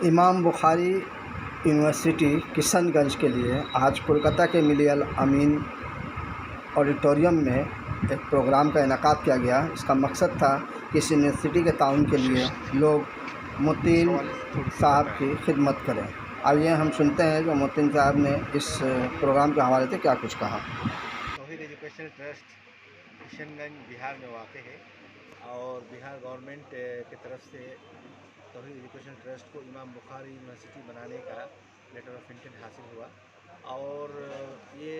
امام بخاری یونیورسٹی کشن گنج کے لیے آج کولکتہ کے ملی الامین آڈیٹوریم میں ایک پروگرام کا انعقاد کیا گیا۔ اس کا مقصد تھا کہ اس یونیورسٹی کے تعاون کے لیے لوگ متین صاحب کی خدمت کریں۔ آئیے ہم سنتے ہیں کہ متین صاحب نے اس پروگرام کے حوالے سے کیا کچھ کہا۔ توحید ایجوکیشنل ٹرسٹ کشن گنج بہار میں واقع ہے اور بہار گورنمنٹ کی طرف سے توحید ایجوکیشنل ٹرسٹ کو امام بخاری یونیورسٹی بنانے کا لیٹر آف انٹینٹ حاصل ہوا اور یہ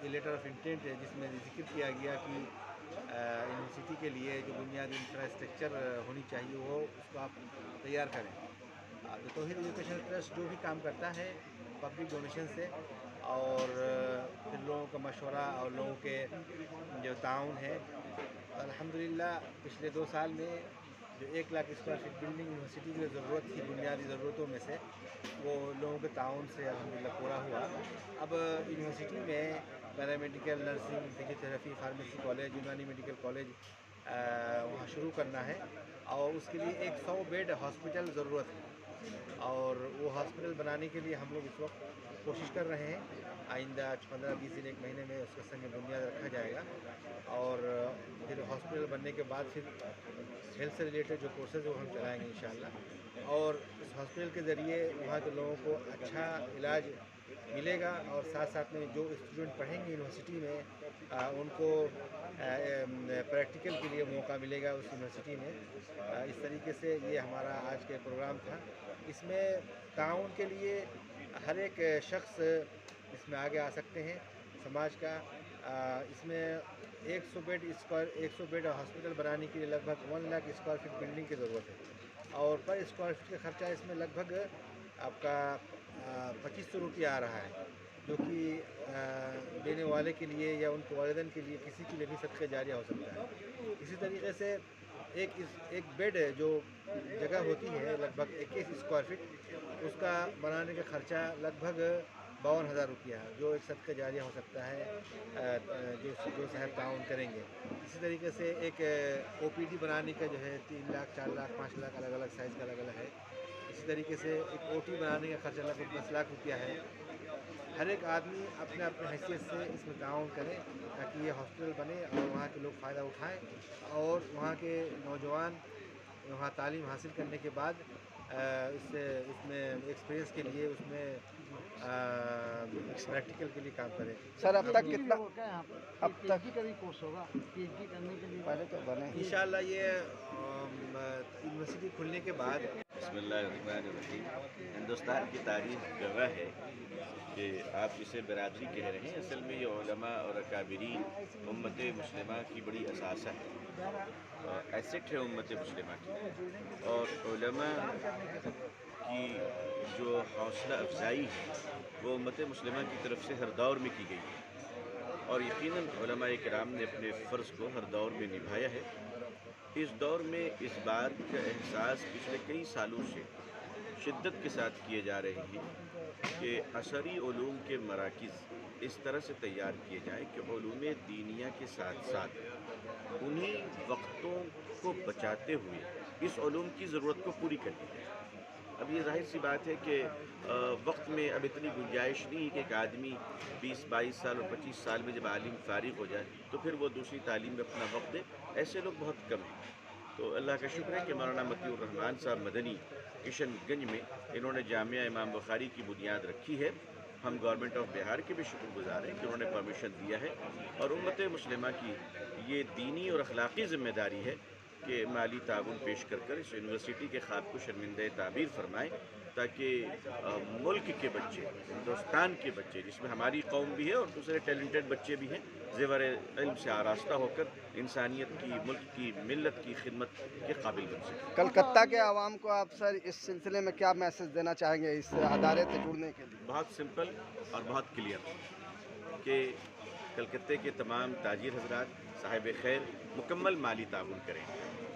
لیٹر آف انٹینٹ ہے جس میں ذکر کیا گیا کہ یونیورسٹی کے لیے جو بنیادی انفراسٹرکچر ہونی چاہیے وہ اس کو آپ تیار کریں۔ توحید ایجوکیشنل ٹرسٹ جو بھی کام کرتا ہے پبلک ڈونیشن سے اور پھر لوگوں کا مشورہ اور لوگوں کے جو تعاون ہے، الحمدللہ پچھلے 2 سال میں جو 1 lakh square feet building university کی ضرورت تھی بنیادی ضرورتوں میں سے، وہ لوگوں کے تعاون سے الحمدللہ پورا ہوا۔ اب یونیورسٹی میں paramedical, nursing, physiotherapy, pharmacy college, یونانی میڈیکل کالج وہاں شروع کرنا ہے اور اس کے لیے 100 بیڈ ہاسپٹل ضرورت ہے اور وہ ہاسپٹل بنانے کے لیے ہم لوگ اس وقت کوشش کر رہے ہیں۔ آئندہ 15-20 دن 1 مہینے میں اس کا سنگ بنیاد رکھا جائے گا اور پھر ہاسپٹل بننے کے بعد پھر ہیلتھ سے ریلیٹڈ جو کورسز وہ ہم چلائیں گے انشاءاللہ، اور اس ہاسپٹل کے ذریعے وہاں کے لوگوں کو اچھا علاج ملے گا اور ساتھ ساتھ میں جو اسٹوڈنٹ پڑھیں گے یونیورسٹی میں ان کو پریکٹیکل کے لیے موقع ملے گا اس یونیورسٹی میں۔ اس طریقے سے یہ ہمارا آج کے پروگرام تھا۔ اس میں تعاون کے لیے ہر ایک شخص اس میں آگے آ سکتے ہیں سماج کا۔ اس میں 100 بیڈ ہاسپٹل بنانے کے لیے لگ بھگ 1 لاکھ اسکوائر فٹ بلڈنگ کی ضرورت ہے اور پر اسکوائر فٹ کا خرچہ اس میں لگ بھگ آپ کا 2500 روپیہ آ رہا ہے، جو کہ دینے والے کے لیے یا ان کے والدین کے لیے کسی کے لیے بھی صدقہ جاریہ ہو سکتا ہے۔ اسی طریقے سے ایک بیڈ جو جگہ ہوتی ہے لگ بھگ 21 اسکوائر فٹ، اس کا بنانے کا خرچہ لگ بھگ 52,000 روپیہ ہے، جو ایک صدقہ جاریہ ہو سکتا ہے جو صاحب تعاون کریں گے۔ اسی طریقے سے ایک OPD بنانے کا جو ہے 3 لاکھ، 4 لاکھ، 5 لاکھ الگ الگ سائز کا الگ الگ ہے۔ اسی طریقے سے ایک OT بنانے کا خرچہ لگ بھگ 10 لاکھ روپیہ ہے۔ ہر ایک آدمی اپنے حیثیت سے اس میں تعاون کرے تاکہ یہ ہاسپٹل بنے اور وہاں کے لوگ فائدہ اٹھائیں اور وہاں کے نوجوان وہاں تعلیم حاصل کرنے کے بعد اس میں ایکسپیرینس کے لیے اس میں پریکٹیکل کے لیے کام کریں۔ سر اب تک کتنا اب تک کورس ہوگا PhD کرنے کے لیے؟ پہلے تو بنے انشاءاللہ یہ یونیورسٹی کھلنے کے بعد۔ بسم اللہ الرحمن الرحیم۔ ہندوستان کی تاریخ گواہ ہے کہ آپ جسے برادری کہہ رہے ہیں، اصل میں یہ علماء اور اکابرین امت مسلمہ کی بڑی اثاثہ ہے، ایسٹ ہے امت مسلمہ کی، اور علماء کی جو حوصلہ افزائی ہے وہ امت مسلمہ کی طرف سے ہر دور میں کی گئی ہے اور یقیناً علماء کرام نے اپنے فرض کو ہر دور میں نبھایا ہے۔ اس دور میں اس بات کا احساس پچھلے کئی سالوں سے شدت کے ساتھ کیے جا رہے ہیں کہ عصری علوم کے مراکز اس طرح سے تیار کیے جائیں کہ علوم دینیہ کے ساتھ ساتھ انہی وقتوں کو بچاتے ہوئے اس علوم کی ضرورت کو پوری کر دی جائے۔ اب یہ ظاہر سی بات ہے کہ وقت میں اب اتنی گنجائش نہیں کہ ایک آدمی 20-22 سال اور 25 سال میں جب عالم فارغ ہو جائے تو پھر وہ دوسری تعلیم میں اپنا وقت دے، ایسے لوگ بہت کم ہیں۔ تو اللہ کا شکر ہے کہ مولانا مطیع الرحمان صاحب مدنی کشن گنج میں انہوں نے جامعہ امام بخاری کی بنیاد رکھی ہے۔ ہم گورنمنٹ آف بہار کے بھی شکر گزار ہیں کہ انہوں نے پرمیشن دیا ہے اور امت مسلمہ کی یہ دینی اور اخلاقی ذمہ داری ہے کہ مالی تعاون پیش کر کر اس یونیورسٹی کے خواب کو شرمندہ تعبیر فرمائیں تاکہ ملک کے بچے، ہندوستان کے بچے جس میں ہماری قوم بھی ہے اور دوسرے ٹیلنٹڈ بچے بھی ہیں، زیور علم سے آراستہ ہو کر انسانیت کی، ملک کی، ملت کی خدمت کے قابل بن سکیں۔ کلکتہ کے عوام کو آپ سر اس سلسلے میں کیا میسج دینا چاہیں گے اس ادارے سے جڑنے کے لیے؟ بہت سمپل اور بہت کلیئر کہ کلکتہ کے تمام تاجر حضرات صاحب خیر مکمل مالی تعاون کریں،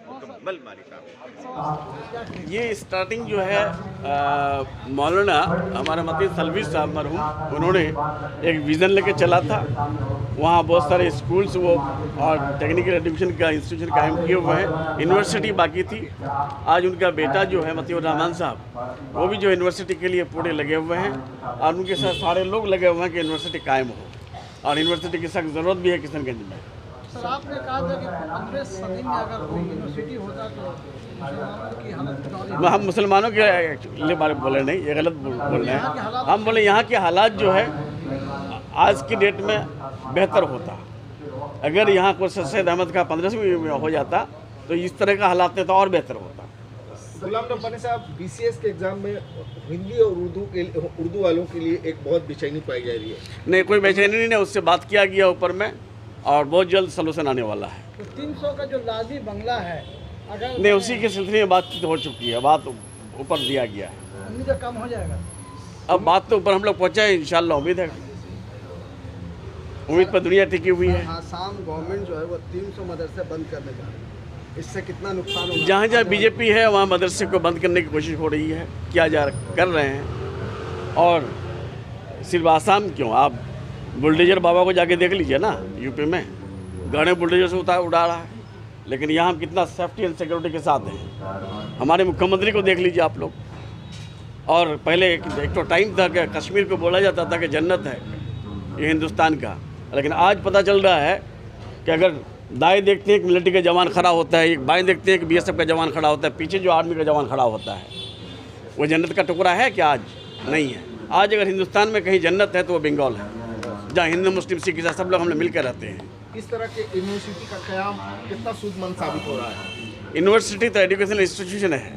مکمل مالی تعاون۔ یہ اسٹارٹنگ جو ہے مولانا ہمارا مطیع سلوی صاحب مرحوم، انہوں نے ایک ویژن لے کے چلا تھا वहाँ बहुत सारे स्कूल्स वो और टेक्निकल एजुकेशन का इंस्टीट्यूशन कायम किए हुए हैं। यूनिवर्सिटी बाकी थी, आज उनका बेटा जो है मतीउर रहमान साहब, वो भी जो यूनिवर्सिटी के लिए पूरे लगे हुए हैं और उनके साथ सारे लोग लगे हुए हैं कि यूनिवर्सिटी कायम हो, और यूनिवर्सिटी की सख्त ज़रूरत भी है किशनगंज में। सर आपने कहा था कि 15वीं सदी में अगर कोई यूनिवर्सिटी होता तो मुसलमानों की हालत हम मुसलमानों के बारे में बोले नहीं, ये गलत बोल रहे हैं। हम बोले यहाँ के हालात जो है आज की डेट में बेहतर होता। अगर यहाँ को सैयद अहमद का 15वीं में हो जाता तो इस तरह का हालात में तो और बेहतर होता। गुलाम रब्बानी साहब, BCS के एग्ज़ाम में हिंदी और उर्दू वालों के लिए एक बहुत बेचैनी पाई जा रही है। नहीं, कोई बेचैनी नहीं है, उससे बात किया गया ऊपर में और बहुत जल्द सलूशन आने वाला है। तो 300 का जो लाजी बंगला है, अगर नहीं, उसी के सिलसिले में बातचीत हो चुकी है, बात ऊपर दिया गया है। उम्मीद है कम हो जाएगा। अब बात तो ऊपर हम लोग पहुँचे हैं, इंशाल्लाह उम्मीद है, उम्मीद पर दुनिया टिकी हुई है। आसाम गवर्नमेंट जो है वो 300 मदरसे बंद करने जा रही है, इससे कितना नुकसान होगा? जहाँ जहाँ बीजेपी है वहाँ मदरसे को बंद करने की कोशिश हो रही है, कर रहे हैं। और सिर्फ आसाम क्यों, आप बुलडोजर बाबा को जाके देख लीजिए ना, यूपी में गाड़े बुलडोजर से उड़ा रहा है, लेकिन यहाँ हम कितना सेफ्टी एंड सिक्योरिटी के साथ हैं। हमारे मुख्यमंत्री को देख लीजिए आप लोग। और पहले एक तो टाइम था कि कश्मीर को बोला जाता था कि जन्नत है ये हिंदुस्तान का, लेकिन आज पता चल रहा है कि अगर दाएं देखते हैं कि मिलिट्री का जवान खड़ा होता है, एक बाएं देखते हैं कि BSF का जवान खड़ा होता है, पीछे जो आर्मी का जवान खड़ा होता है, वो जन्नत का टुकड़ा है क्या? आज नहीं है। आज अगर हिंदुस्तान में कहीं जन्नत है तो वो बंगाल है, जहाँ हिंदू मुस्लिम सिख ईसाई सब लोग हम लोग मिलकर रहते हैं। इस तरह के यूनिवर्सिटी का क़याम कितना सूदमंद साबित हो रहा है? यूनिवर्सिटी तो एजुकेशनल इंस्टीट्यूशन है,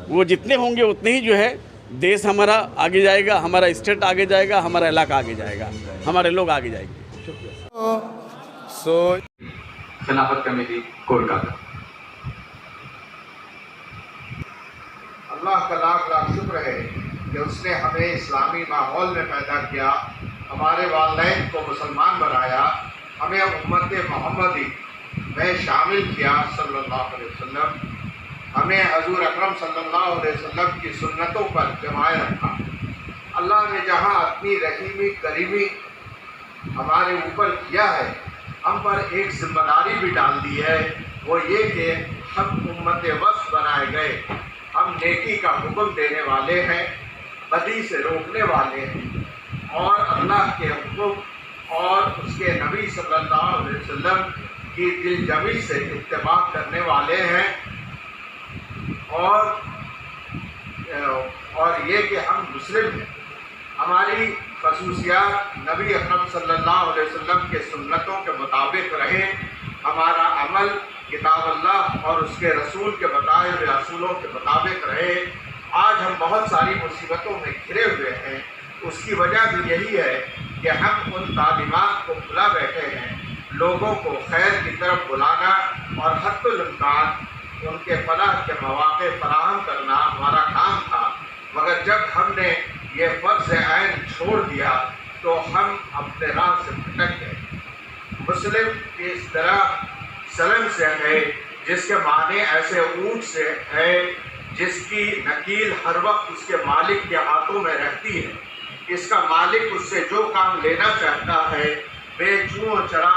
वो जितने होंगे उतने ही जो है देश हमारा आगे जाएगा, हमारा स्टेट आगे जाएगा, हमारा इलाका आगे जाएगा, हमारे लोग आगे जाएंगे। खिलाफत कमेटी कोलकाता। अल्लाह का लाख लाख शुक्र है कि उसने हमें इस्लामी माहौल में पैदा किया, हमारे वालिदैन को मुसलमान बनाया, हमें उम्मत मोहम्मदी में शामिल किया सल्लल्लाहु अलैहि वसल्लम, हमें हजूर अकरम सल्लल्लाहु अलैहि वसल्लम की सुन्नतों पर जमाए रखा। अल्लाह ने जहाँ अपनी रहीमी करीमी हमारे ऊपर किया है, हम पर एक जिम्मेदारी भी डाल दी है, वो ये कि हम उम्मत वस्त बनाए गए। हम नेकी का हुक्म देने वाले हैं, बदी से रोकने वाले हैं, और अल्लाह के हुक्म और उसके नबी सल्लल्लाहु अलैहि वसल्लम की दिलजमी से इत्तेबा करने वाले हैं। और ये कि हम मुस्लिम हैं, हमारी खसूसियात नबी अकरम सल्लल्लाहु अलैहि वसल्लम के सुन्नतों के मुताबिक रहे, हमारा अमल किताब अल्लाह और उसके रसूल के बताए हुए असूलों के मुताबिक रहे। आज हम बहुत सारी मुसीबतों में घिरे हुए हैं, उसकी वजह भी यही है कि हम उन तालीमात को भुला बैठे हैं। लोगों को खैर की तरफ बुलाना और हद्दुल इम्कान उनके फलाह के मौक़े फराहम करना हमारा काम था, मगर जब हमने ये फ़र्ज़ ऐन छोड़ दिया तो हम अपने राह से भटक गए। मुस्लिम इस तरह सलम से है जिसके माने ऐसे ऊँट से है जिसकी नकील हर वक्त उसके मालिक के हाथों में रहती है। इसका मालिक उससे जो काम लेना चाहता है, बेचूं चरा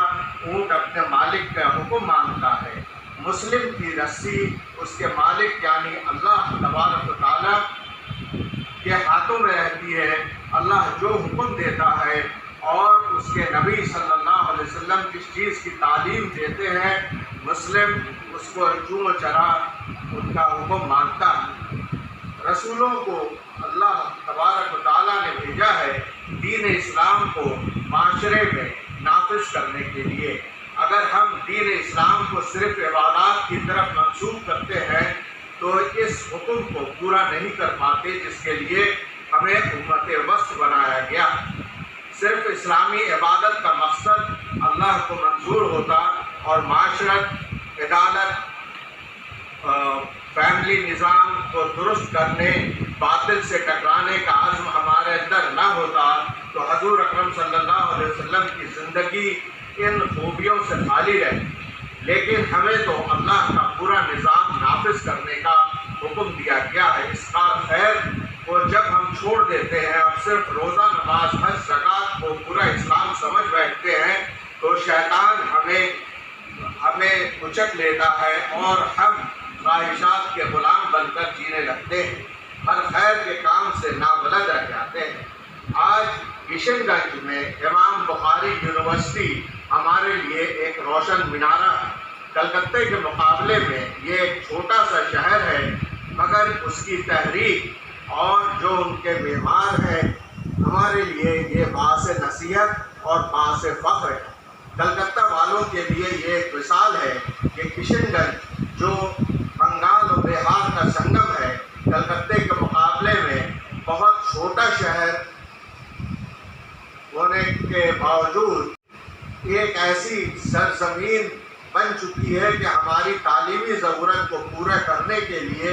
ऊँट अपने मालिक का हुक्म मानता है। मुस्लिम की रस्सी उसके मालिक यानी अल्लाह तबारक व तआला के हाथों में रहती है। अल्लाह जो हुक्म देता है और उसके नबी सल्लल्लाहु अलैहि वसल्लम किस चीज़ की तालीम देते हैं, मुस्लिम उसको चूँ चरा उनका हुक्म मानता है। रसूलों को अल्लाह तबारक व तआला ने भेजा है दीन इस्लाम को माशरे में नाफिज करने के लिए। अगर हम दीन इस्लाम को सिर्फ इबादत की तरफ मंसूब करते हैं तो इस हुक्म को पूरा नहीं कर पाते जिसके लिए हमें उम्मत वस्त बनाया गया। सिर्फ इस्लामी इबादत का मकसद अल्लाह को मंजूर होता और माशरत, अदालत, फैमिली निज़ाम को दुरुस्त करने, बातिल से टकराने का आज़्म हमारे अंदर न होता तो हजूर अकरम सल्लल्लाहु अलैहि वसल्लम की ज़िंदगी इन खूबियों से खाली रहती। लेकिन हमें तो अल्लाह का पूरा निज़ाम नाफिज करने का हुक्म दिया गया है। इसका खैर को जब हम छोड़ देते हैं, अब सिर्फ रोज़ा, नमाज, हज, ज़कात को पूरा इस्लाम समझ बैठते हैं, تو शैतान हमें कुचल लेता है और हम ख्वाहिशात के गुलाम बनकर जीने लगते हैं, हर खैर के काम से नाबलद रह जाते हैं। आज किशनगंज में इमाम बुखारी यूनिवर्सिटी हमारे लिए एक रोशन मीनारा है। कलकत्ते के मुकाबले में ये एक छोटा सा शहर है, मगर उसकी तहरीक और जो उनके मेहमान हैं हमारे लिए ये बास नसीहत और बास फ़ख्र है। कलकत्ता वालों के लिए ये एक मिसाल है कि किशनगंज जो बंगाल और बिहार का संगम है, कलकत्ते के मुकाबले में बहुत छोटा शहर होने के बावजूद एक ऐसी सरजमीन बन चुकी है कि हमारी तालीमी ज़रूरत को पूरा करने के लिए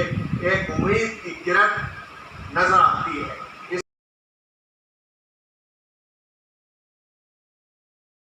एक उम्मीद की किरण नज़र आती है।